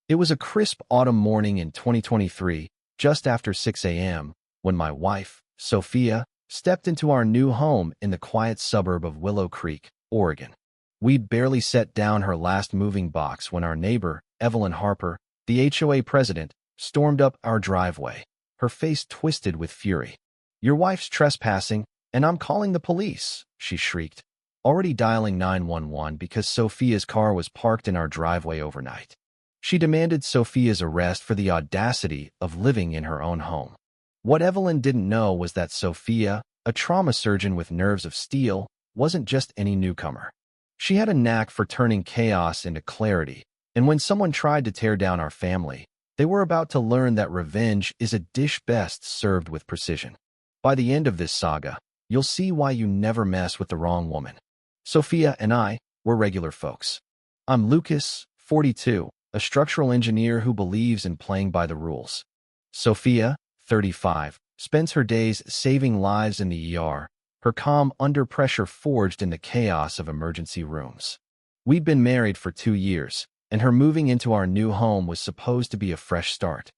It was a crisp autumn morning in 2023, just after 6 a.m., when my wife, Sophia, stepped into our new home in the quiet suburb of Willow Creek, Oregon. We'd barely set down her last moving box when our neighbor, Evelyn Harper, the HOA president, stormed up our driveway, her face twisted with fury. "Your wife's trespassing, and I'm calling the police," she shrieked, already dialing 911 because Sophia's car was parked in our driveway overnight. She demanded Sophia's arrest for the audacity of living in her own home. What Evelyn didn't know was that Sophia, a trauma surgeon with nerves of steel, wasn't just any newcomer. She had a knack for turning chaos into clarity, and when someone tried to tear down our family, they were about to learn that revenge is a dish best served with precision. By the end of this saga, you'll see why you never mess with the wrong woman. Sophia and I were regular folks. I'm Lucas, 42, a structural engineer who believes in playing by the rules. Sophia, 35, spends her days saving lives in the ER, her calm under pressure forged in the chaos of emergency rooms. We'd been married for 2 years, and her moving into our new home was supposed to be a fresh start.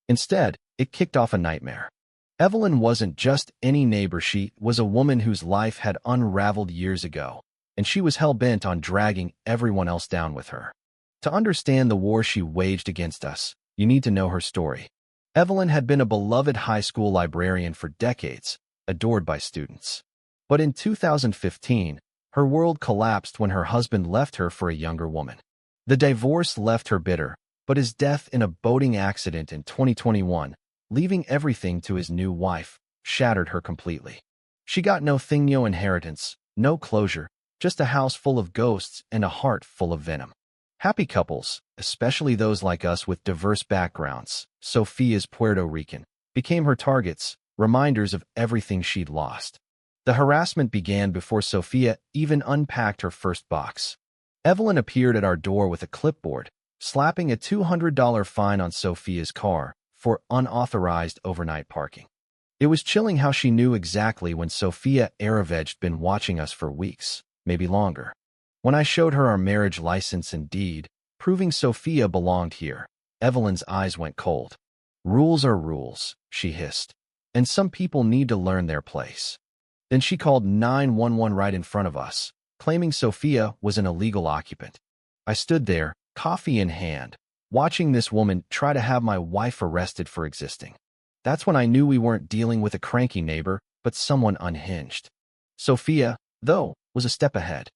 Instead, it kicked off a nightmare. Evelyn wasn't just any neighbor, she was a woman whose life had unraveled years ago, and she was hell-bent on dragging everyone else down with her. To understand the war she waged against us, you need to know her story. Evelyn had been a beloved high school librarian for decades, adored by students. But in 2015, her world collapsed when her husband left her for a younger woman. The divorce left her bitter, but his death in a boating accident in 2021, leaving everything to his new wife, shattered her completely. She got no inheritance, no closure, just a house full of ghosts and a heart full of venom. Happy couples, especially those like us with diverse backgrounds, Sophia's Puerto Rican, became her targets, reminders of everything she'd lost. The harassment began before Sophia even unpacked her first box. Evelyn appeared at our door with a clipboard, slapping a $200 fine on Sophia's car for unauthorized overnight parking. It was chilling how she knew exactly when Sophia Aravej'd been watching us for weeks, maybe longer. When I showed her our marriage license and deed, proving Sophia belonged here, Evelyn's eyes went cold. "Rules are rules," she hissed, "and some people need to learn their place." Then she called 911 right in front of us, claiming Sophia was an illegal occupant. I stood there, coffee in hand, watching this woman try to have my wife arrested for existing. That's when I knew we weren't dealing with a cranky neighbor, but someone unhinged. Sophia, though, was a step ahead.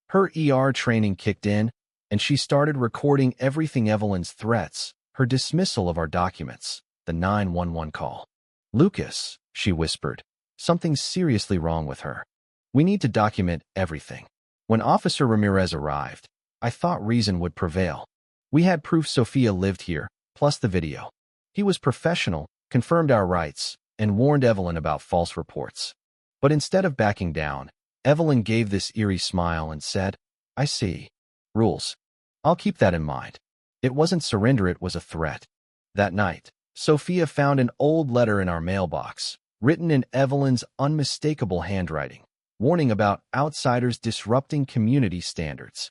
Her ER training kicked in, and she started recording everything: Evelyn's threats, her dismissal of our documents, the 911 call. "Lucas," she whispered, "something's seriously wrong with her. We need to document everything." When Officer Ramirez arrived, I thought reason would prevail. We had proof Sophia lived here, plus the video. He was professional, confirmed our rights, and warned Evelyn about false reports. But instead of backing down, Evelyn gave this eerie smile and said, "I see. Rules. I'll keep that in mind." It wasn't surrender, it was a threat. That night, Sophia found an old letter in our mailbox, written in Evelyn's unmistakable handwriting, warning about outsiders disrupting community standards.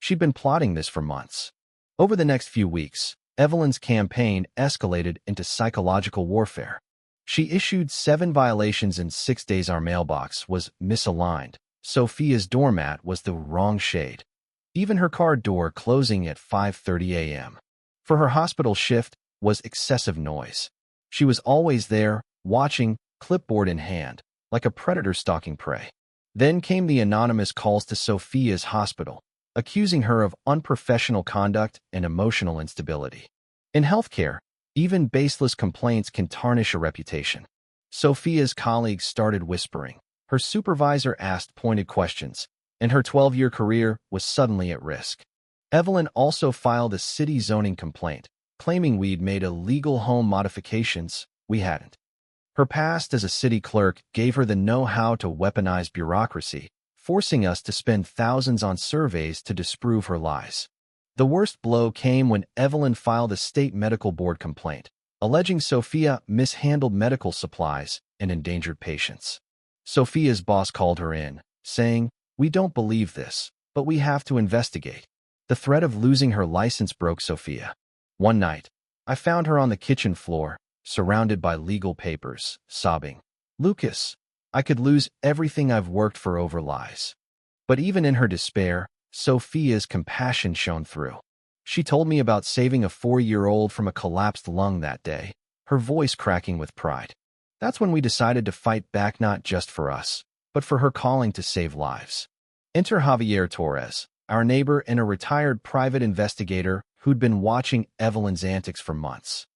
She'd been plotting this for months. Over the next few weeks, Evelyn's campaign escalated into psychological warfare. She issued 7 violations in 6 days. Our mailbox was misaligned. Sophia's doormat was the wrong shade. Even her car door closing at 5:30 a.m. For her hospital shift was excessive noise. She was always there, watching, clipboard in hand, like a predator stalking prey. Then came the anonymous calls to Sophia's hospital, accusing her of unprofessional conduct and emotional instability. In healthcare, even baseless complaints can tarnish a reputation. Sophia's colleagues started whispering. Her supervisor asked pointed questions, and her 12-year career was suddenly at risk. Evelyn also filed a city zoning complaint, claiming we'd made illegal home modifications. We hadn't. Her past as a city clerk gave her the know-how to weaponize bureaucracy, forcing us to spend thousands on surveys to disprove her lies. The worst blow came when Evelyn filed a state medical board complaint, alleging Sophia mishandled medical supplies and endangered patients. Sophia's boss called her in, saying, "We don't believe this, but we have to investigate." The threat of losing her license broke Sophia. One night, I found her on the kitchen floor, surrounded by legal papers, sobbing. Lucas, I could lose everything I've worked for over lies. But even in her despair, Sophia's compassion shone through. She told me about saving a 4-year-old from a collapsed lung that day, her voice cracking with pride. That's when we decided to fight back, not just for us, but for her calling to save lives. Enter Javier Torres, our neighbor and a retired private investigator who'd been watching Evelyn's antics for months.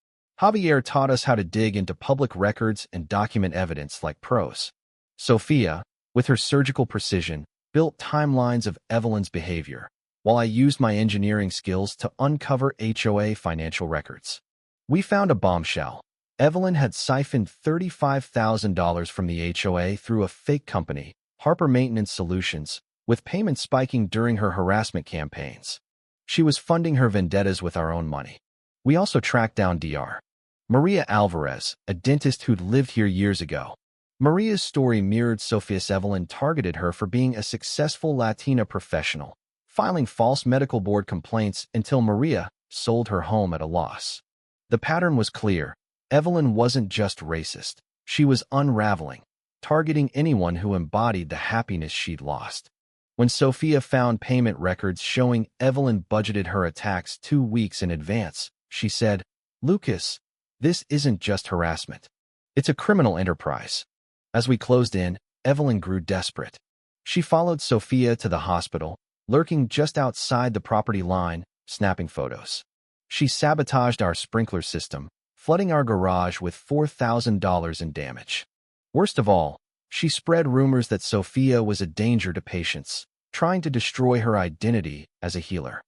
Javier taught us how to dig into public records and document evidence like pros. Sophia, with her surgical precision, built timelines of Evelyn's behavior, while I used my engineering skills to uncover HOA financial records. We found a bombshell. Evelyn had siphoned $35,000 from the HOA through a fake company, Harper Maintenance Solutions, with payments spiking during her harassment campaigns. She was funding her vendettas with our own money. We also tracked down Dr. Maria Alvarez, a dentist who'd lived here years ago. Maria's story mirrored Sophia's. Evelyn targeted her for being a successful Latina professional, filing false medical board complaints until Maria sold her home at a loss. The pattern was clear. Evelyn wasn't just racist. She was unraveling, targeting anyone who embodied the happiness she'd lost. When Sophia found payment records showing Evelyn budgeted her attacks 2 weeks in advance, she said, "Lucas, this isn't just harassment. It's a criminal enterprise." As we closed in, Evelyn grew desperate. She followed Sophia to the hospital, lurking just outside the property line, snapping photos. She sabotaged our sprinkler system, flooding our garage with $4,000 in damage. Worst of all, she spread rumors that Sophia was a danger to patients, trying to destroy her identity as a healer.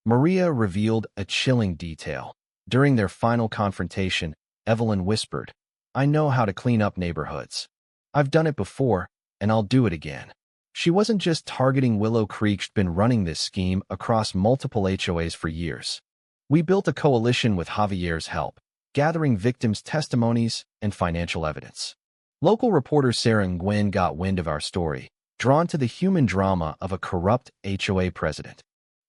Maria revealed a chilling detail. During their final confrontation, Evelyn whispered, "I know how to clean up neighborhoods. I've done it before, and I'll do it again." She wasn't just targeting Willow Creek. She'd been running this scheme across multiple HOAs for years. We built a coalition with Javier's help, gathering victims' testimonies and financial evidence. Local reporter Sarah Nguyen got wind of our story, drawn to the human drama of a corrupt HOA president.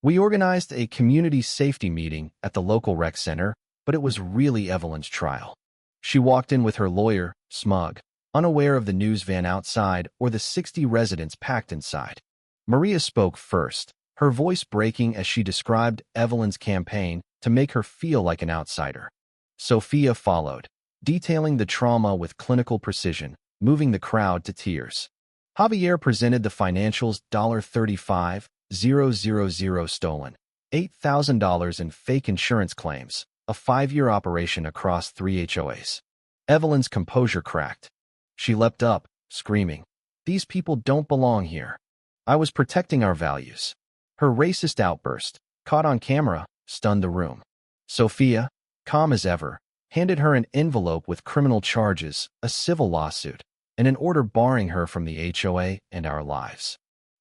We organized a community safety meeting at the local rec center, but it was really Evelyn's trial. She walked in with her lawyer, smug, unaware of the news van outside or the 60 residents packed inside. Maria spoke first, her voice breaking as she described Evelyn's campaign to make her feel like an outsider. Sophia followed, detailing the trauma with clinical precision, moving the crowd to tears. Javier presented the financials: $35,000 stolen, $8,000 in fake insurance claims, a 5-year operation across 3 HOAs. Evelyn's composure cracked. She leapt up, screaming, "These people don't belong here. I was protecting our values." Her racist outburst, caught on camera, stunned the room. Sophia, calm as ever, handed her an envelope with criminal charges, a civil lawsuit, and an order barring her from the HOA and our lives.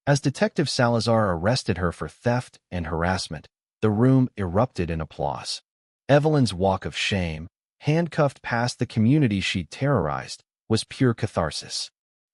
As Detective Salazar arrested her for theft and harassment, the room erupted in applause. Evelyn's walk of shame, handcuffed past the community she'd terrorized, was pure catharsis.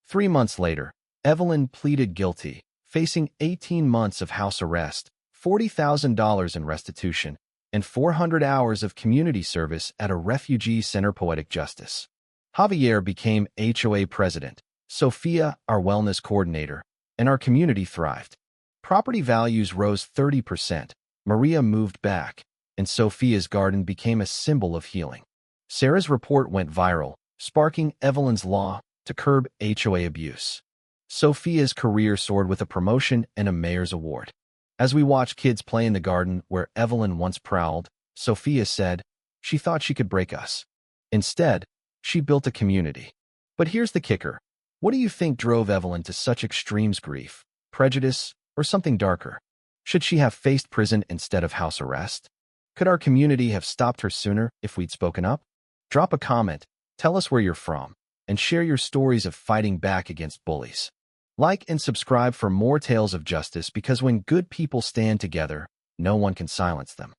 3 months later, Evelyn pleaded guilty, facing 18 months of house arrest, $40,000 in restitution, and 400 hours of community service at a refugee center. Poetic justice. Javier became HOA president, Sophia our wellness coordinator, and our community thrived. Property values rose 30%, Maria moved back, and Sophia's garden became a symbol of healing. Sarah's report went viral, sparking Evelyn's law to curb HOA abuse. Sophia's career soared with a promotion and a mayor's award. As we watched kids play in the garden where Evelyn once prowled, Sophia said she thought she could break us. Instead, she built a community. But here's the kicker. What do you think drove Evelyn to such extremes? Grief, prejudice, or something darker? Should she have faced prison instead of house arrest? Could our community have stopped her sooner if we'd spoken up? Drop a comment, tell us where you're from, and share your stories of fighting back against bullies. Like and subscribe for more tales of justice, because when good people stand together, no one can silence them.